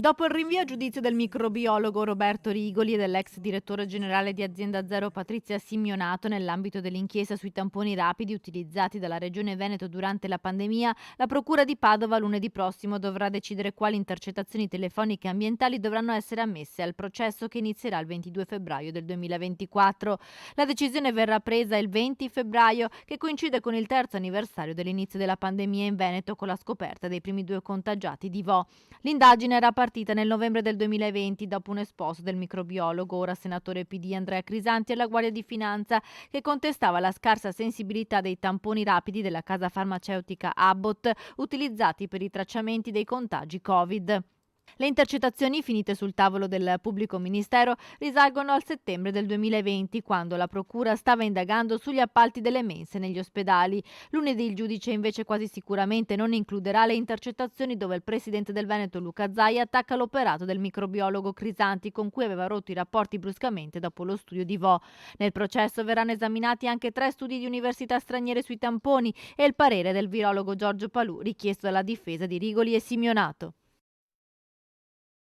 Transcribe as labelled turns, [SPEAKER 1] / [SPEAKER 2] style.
[SPEAKER 1] Dopo il rinvio a giudizio del microbiologo Roberto Rigoli e dell'ex direttore generale di Azienda Zero Patrizia Simeonato nell'ambito dell'inchiesta sui tamponi rapidi utilizzati dalla Regione Veneto durante la pandemia, la Procura di Padova lunedì prossimo dovrà decidere quali intercettazioni telefoniche e ambientali dovranno essere ammesse al processo che inizierà il 22 febbraio del 2024. La decisione verrà presa il 20 febbraio, che coincide con il terzo anniversario dell'inizio della pandemia in Veneto con la scoperta dei primi due contagiati di Vo. L'indagine era partita nel novembre del 2020 dopo un esposto del microbiologo, ora senatore PD Andrea Crisanti, alla Guardia di Finanza, che contestava la scarsa sensibilità dei tamponi rapidi della casa farmaceutica Abbott utilizzati per i tracciamenti dei contagi Covid. Le intercettazioni finite sul tavolo del pubblico ministero risalgono al settembre del 2020, quando la procura stava indagando sugli appalti delle mense negli ospedali. Lunedì il giudice invece quasi sicuramente non includerà le intercettazioni dove il presidente del Veneto Luca Zaia attacca l'operato del microbiologo Crisanti, con cui aveva rotto i rapporti bruscamente dopo lo studio di Vo. Nel processo verranno esaminati anche 3 studi di università straniere sui tamponi e il parere del virologo Giorgio Palù richiesto dalla difesa di Rigoli e Simeonato.